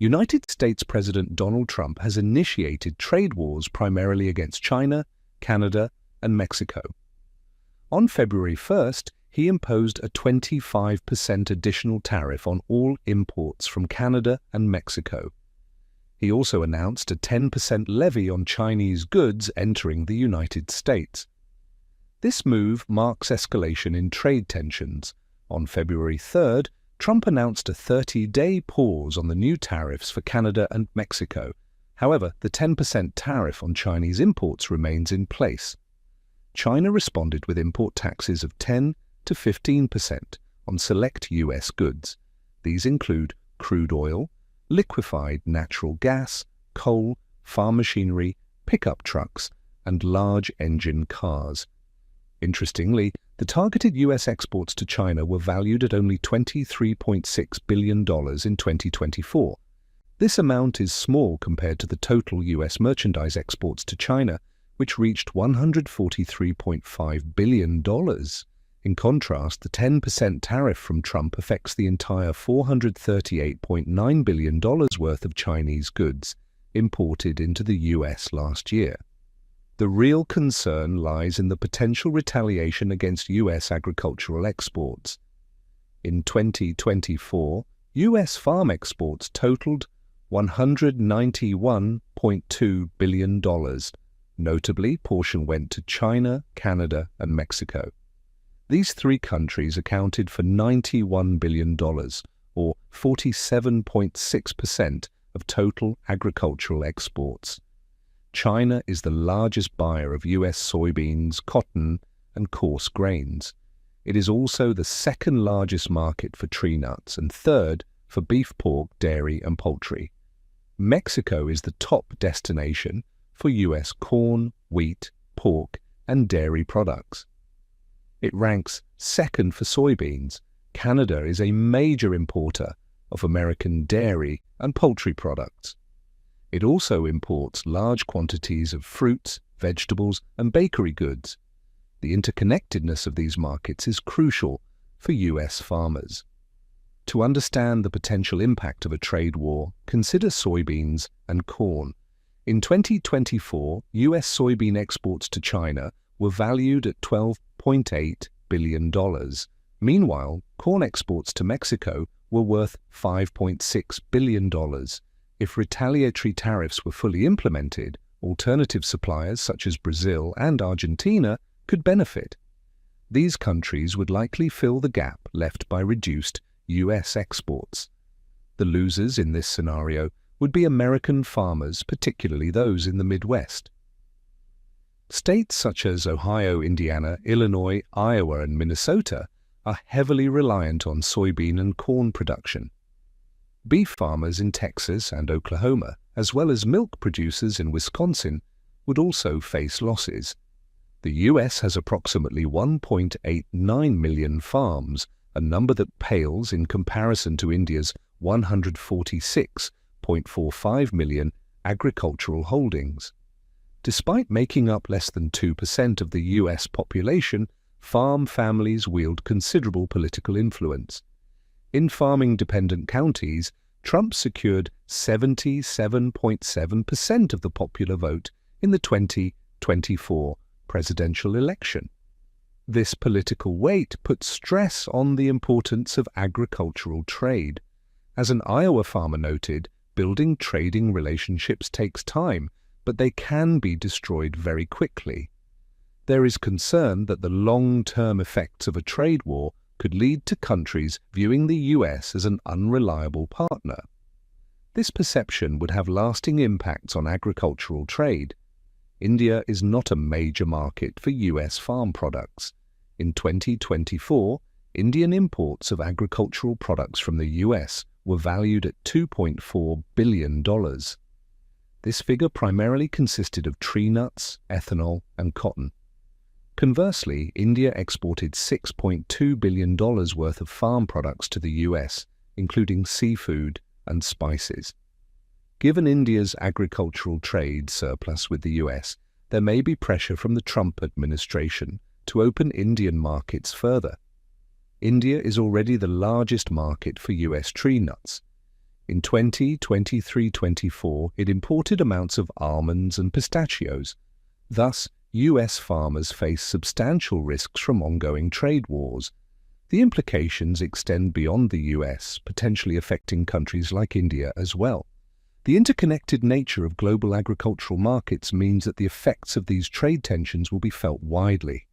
United States President Donald Trump has initiated trade wars primarily against China, Canada, and Mexico. On February 1st, he imposed a 25% additional tariff on all imports from Canada and Mexico. He also announced a 10% levy on Chinese goods entering the United States. This move marks escalation in trade tensions. On February 3rd, Trump announced a 30-day pause on the new tariffs for Canada and Mexico. However, the 10% tariff on Chinese imports remains in place. China responded with import taxes of 10 to 15% on select U.S. goods. These include crude oil, liquefied natural gas, coal, farm machinery, pickup trucks, and large engine cars. Interestingly, the targeted U.S. exports to China were valued at only $23.6 billion in 2024. This amount is small compared to the total U.S. merchandise exports to China, which reached $143.5 billion. In contrast, the 10% tariff from Trump affects the entire $438.9 billion worth of Chinese goods imported into the U.S. last year. The real concern lies in the potential retaliation against U.S. agricultural exports. In 2024, U.S. farm exports totaled $191.2 billion. Notably, portion went to China, Canada, and Mexico. These three countries accounted for $91 billion, or 47.6% of total agricultural exports. China is the largest buyer of U.S. soybeans, cotton, and coarse grains. It is also the second largest market for tree nuts and third for beef, pork, dairy, and poultry. Mexico is the top destination for U.S. corn, wheat, pork, and dairy products. It ranks second for soybeans. Canada is a major importer of American dairy and poultry products. It also imports large quantities of fruits, vegetables, and bakery goods. The interconnectedness of these markets is crucial for U.S. farmers. To understand the potential impact of a trade war, consider soybeans and corn. In 2024, U.S. soybean exports to China were valued at $12.8 billion. Meanwhile, corn exports to Mexico were worth $5.6 billion. If retaliatory tariffs were fully implemented, alternative suppliers such as Brazil and Argentina could benefit. These countries would likely fill the gap left by reduced U.S. exports. The losers in this scenario would be American farmers, particularly those in the Midwest. States such as Ohio, Indiana, Illinois, Iowa, and Minnesota are heavily reliant on soybean and corn production. Beef farmers in Texas and Oklahoma, as well as milk producers in Wisconsin, would also face losses. The U.S. has approximately 1.89 million farms, a number that pales in comparison to India's 146.45 million agricultural holdings. Despite making up less than 2% of the U.S. population, farm families wield considerable political influence. In farming-dependent counties, Trump secured 77.7% of the popular vote in the 2024 presidential election. This political weight puts stress on the importance of agricultural trade. As an Iowa farmer noted, building trading relationships takes time, but they can be destroyed very quickly. There is concern that the long-term effects of a trade war could lead to countries viewing the U.S. as an unreliable partner. This perception would have lasting impacts on agricultural trade. India is not a major market for U.S. farm products. In 2024, Indian imports of agricultural products from the U.S. were valued at $2.4 billion. This figure primarily consisted of tree nuts, ethanol, and cotton. Conversely, India exported $6.2 billion worth of farm products to the U.S., including seafood and spices. Given India's agricultural trade surplus with the U.S., there may be pressure from the Trump administration to open Indian markets further. India is already the largest market for U.S. tree nuts. In 2023-24, it imported amounts of almonds and pistachios. Thus, US farmers face substantial risks from ongoing trade wars. The implications extend beyond the US, potentially affecting countries like India as well. The interconnected nature of global agricultural markets means that the effects of these trade tensions will be felt widely.